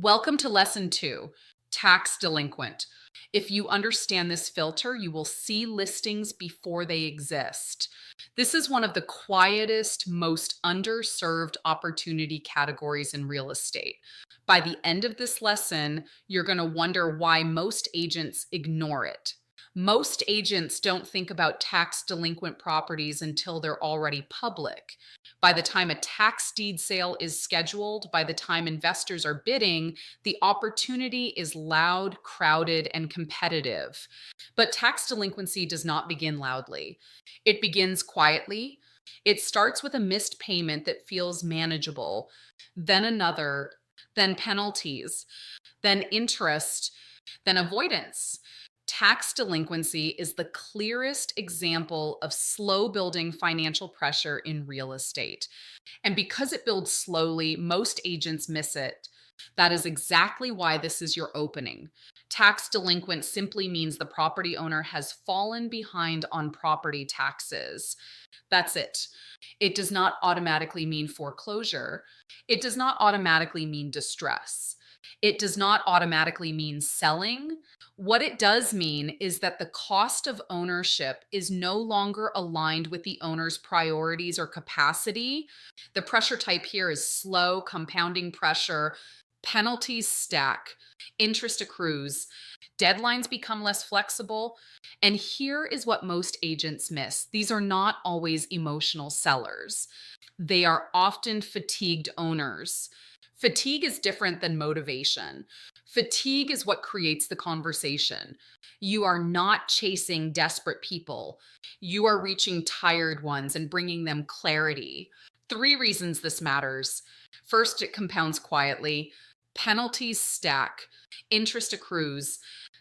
Welcome to Lesson 2, Tax Delinquent. If you understand this filter, you will see listings before they exist. This is one of the quietest, most underserved opportunity categories in real estate. By the end of this lesson, you're going to wonder why most agents ignore it. Most agents don't think about tax delinquent properties until they're already public. By the time a tax deed sale is scheduled, by the time investors are bidding, the opportunity is loud, crowded, and competitive. But tax delinquency does not begin loudly. It begins quietly. It starts with a missed payment that feels manageable, then another, then penalties, then interest, then avoidance. Tax delinquency is the clearest example of slow building financial pressure in real estate. And because it builds slowly, most agents miss it. That is exactly why this is your opening. Tax delinquent simply means the property owner has fallen behind on property taxes. That's it. It does not automatically mean foreclosure. It does not automatically mean distress. It does not automatically mean selling. What it does mean is that the cost of ownership is no longer aligned with the owner's priorities or capacity. The pressure type here is slow, compounding pressure. Penalties stack, interest accrues, deadlines become less flexible. And here is what most agents miss. These are not always emotional sellers. They are often fatigued owners. Fatigue is different than motivation. Fatigue is what creates the conversation. You are not chasing desperate people. You are reaching tired ones and bringing them clarity. 3 reasons this matters. First, it compounds quietly. Penalties stack. Interest accrues.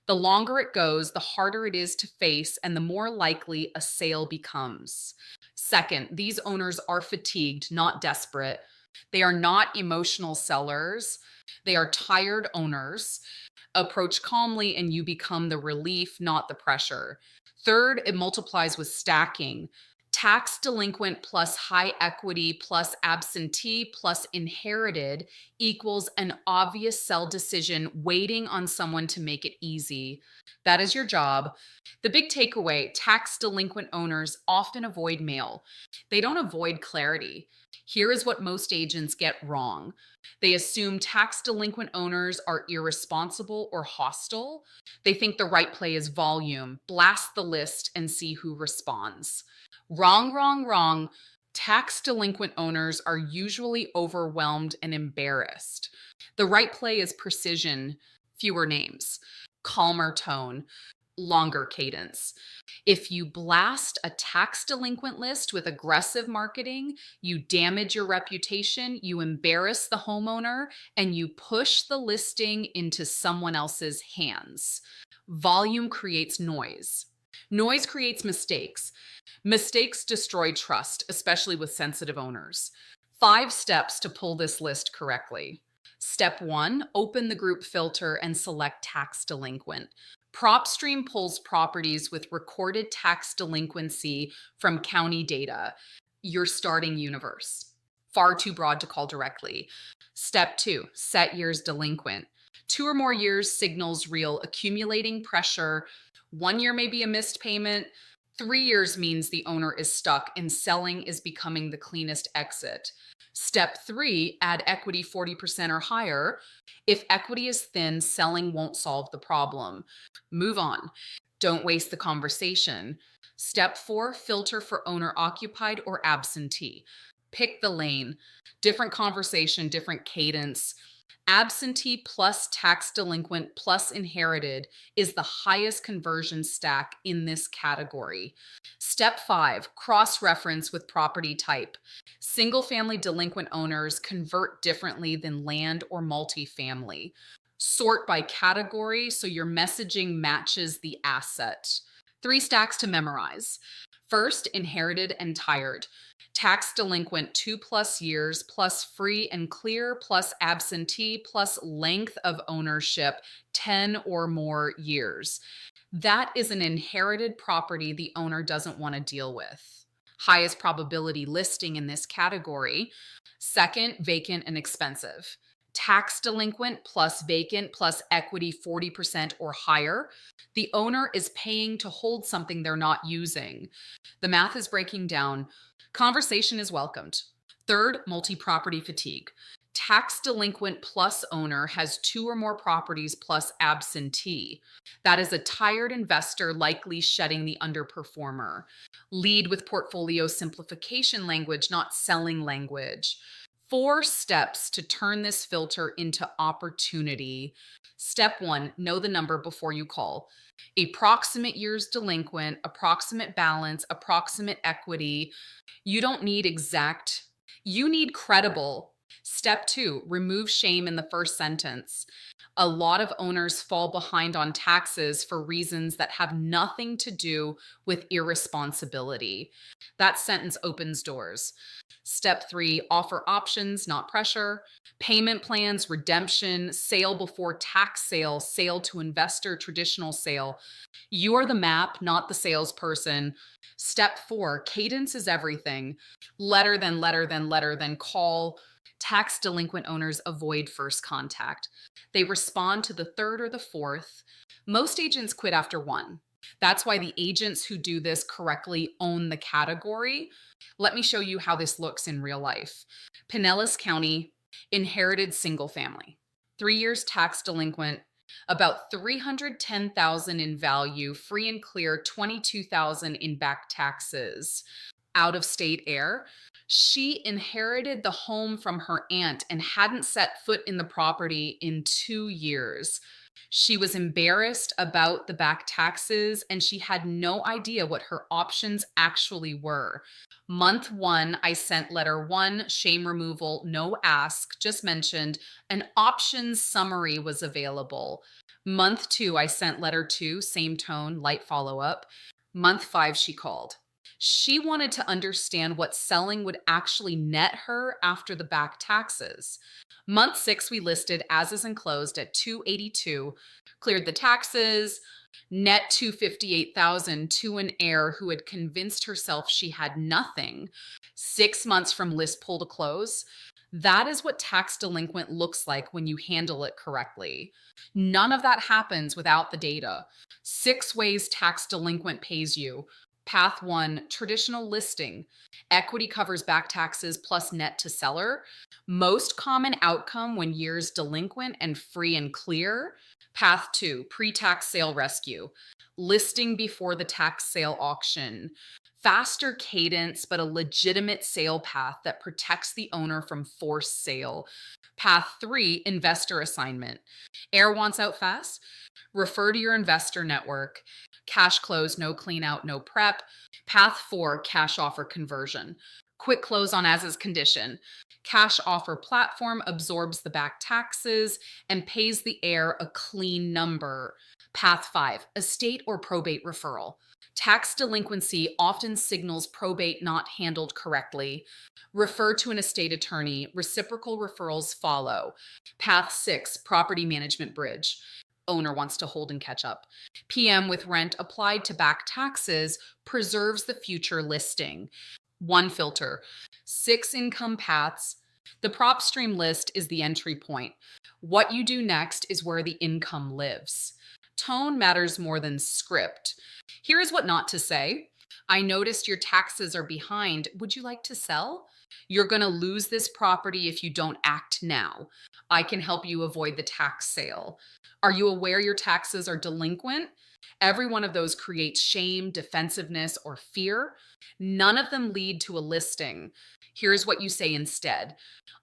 The longer it goes, the harder it is to face and the more likely a sale becomes. Second, these owners are fatigued, not desperate. They are not emotional sellers. They are tired owners. Approach calmly and you become the relief, not the pressure. Third, it multiplies with stacking. Tax delinquent plus high equity plus absentee plus inherited equals an obvious sell decision waiting on someone to make it easy. That is your job. The big takeaway, tax delinquent owners often avoid mail. They don't avoid clarity. Here is what most agents get wrong. They assume tax delinquent owners are irresponsible or hostile. They think the right play is volume, blast the list and see who responds. Wrong, wrong, wrong. Tax delinquent owners are usually overwhelmed and embarrassed. The right play is precision, fewer names, calmer tone, longer cadence. If you blast a tax delinquent list with aggressive marketing, you damage your reputation, you embarrass the homeowner, and you push the listing into someone else's hands. Volume creates noise. Noise creates mistakes. Mistakes destroy trust, especially with sensitive owners. 5 steps to pull this list correctly. Step 1, open the group filter and select tax delinquent. PropStream pulls properties with recorded tax delinquency from county data, your starting universe. Far too broad to call directly. Step 2, set years delinquent. 2 or more years signals real accumulating pressure. 1 year may be a missed payment. 3 years means the owner is stuck and selling is becoming the cleanest exit. Step 3, add equity 40% or higher. If equity is thin, selling won't solve the problem. Move on. Don't waste the conversation. Step 4, filter for owner occupied or absentee. Pick the lane. Different conversation, different cadence. Absentee plus tax delinquent plus inherited is the highest conversion stack in this category. Step 5, cross-reference with property type. Single-family delinquent owners convert differently than land or multifamily. Sort by category so your messaging matches the asset. 3 stacks to memorize. First, inherited and tired. Tax delinquent 2+ years plus free and clear plus absentee plus length of ownership 10 or more years. That is an inherited property the owner doesn't want to deal with. Highest probability listing in this category. Second, vacant and expensive. Tax delinquent plus vacant plus equity 40% or higher. The owner is paying to hold something they're not using. The math is breaking down. Conversation is welcomed. Third, multi-property fatigue. Tax delinquent plus owner has two or more properties plus absentee. That is a tired investor likely shedding the underperformer. Lead with portfolio simplification language, not selling language. 4 steps to turn this filter into opportunity. Step 1, know the number before you call. Approximate years delinquent, approximate balance, approximate equity. You don't need exact, you need credible. Step 2, remove shame in the first sentence. A lot of owners fall behind on taxes for reasons that have nothing to do with irresponsibility. That sentence opens doors. Step 3, offer options, not pressure. Payment plans, redemption, sale before tax sale, sale to investor, traditional sale. You are the map, not the salesperson. Step 4, cadence is everything. Letter, then letter, then letter, then call. Tax delinquent owners avoid first contact. They respond to the third or the fourth. Most agents quit after one. That's why the agents who do this correctly own the category. Let me show you how this looks in real life. Pinellas County, inherited single family. 3 years tax delinquent, about $310,000 in value, free and clear, $22,000 in back taxes. Out of state heir. She inherited the home from her aunt and hadn't set foot in the property in 2 years. She was embarrassed about the back taxes and she had no idea what her options actually were. Month 1, I sent letter 1, shame removal, no ask, just mentioned. An options summary was available. Month 2, I sent letter 2, same tone, light follow up. Month 5, she called. She wanted to understand what selling would actually net her after the back taxes. Month 6, we listed as is enclosed at 282, cleared the taxes, net 258,000 to an heir who had convinced herself she had nothing. 6 months from list pull to close. That is what tax delinquent looks like when you handle it correctly. None of that happens without the data. 6 ways tax delinquent pays you. Path 1, traditional listing. Equity covers back taxes plus net to seller. Most common outcome when years delinquent and free and clear. Path 2, pre-tax sale rescue. Listing before the tax sale auction. Faster cadence, but a legitimate sale path that protects the owner from forced sale. Path 3, investor assignment. Heir wants out fast? Refer to your investor network. Cash close, no clean out, no prep. Path 4, cash offer conversion. Quick close on as is condition. Cash offer platform absorbs the back taxes and pays the heir a clean number. Path 5, estate or probate referral. Tax delinquency often signals probate not handled correctly. Refer to an estate attorney. Reciprocal referrals follow. Path 6, property management bridge. Owner wants to hold and catch up. PM with rent applied to back taxes preserves the future listing. 1 filter, 6 income paths. The PropStream list is the entry point. What you do next is where the income lives. Tone matters more than script. Here is what not to say. I noticed your taxes are behind. Would you like to sell? You're going to lose this property if you don't act now. I can help you avoid the tax sale. Are you aware your taxes are delinquent? Every one of those creates shame, defensiveness, or fear. None of them lead to a listing. Here's what you say instead.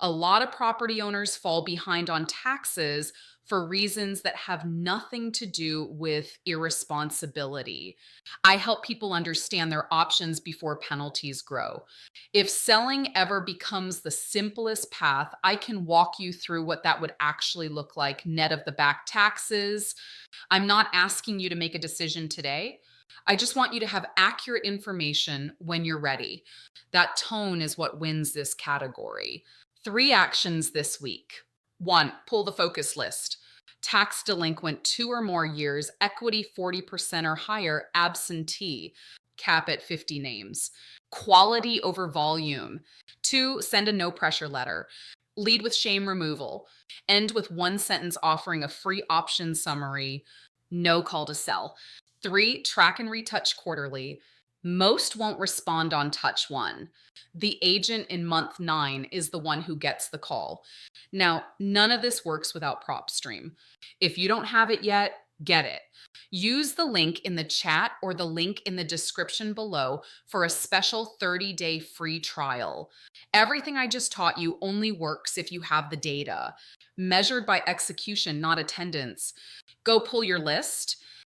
A lot of property owners fall behind on taxes for reasons that have nothing to do with irresponsibility. I help people understand their options before penalties grow. If selling ever becomes the simplest path, I can walk you through what that would actually look like net of the back taxes. I'm not asking you to make a decision today. I just want you to have accurate information when you're ready. That tone is what wins this category. 3 actions this week. 1, pull the focus list. Tax delinquent 2 or more years, equity 40% or higher, absentee, cap at 50 names. Quality over volume. 2, send a no pressure letter. Lead with shame removal. End with one sentence offering a free option summary. No call to sell. 3, track and retouch quarterly. Most won't respond on touch 1. The agent in month 9 is the one who gets the call. Now, none of this works without PropStream. If you don't have it yet, get it. Use the link in the chat or the link in the description below for a special 30-day free trial. Everything I just taught you only works if you have the data, measured by execution, not attendance. Go pull your list.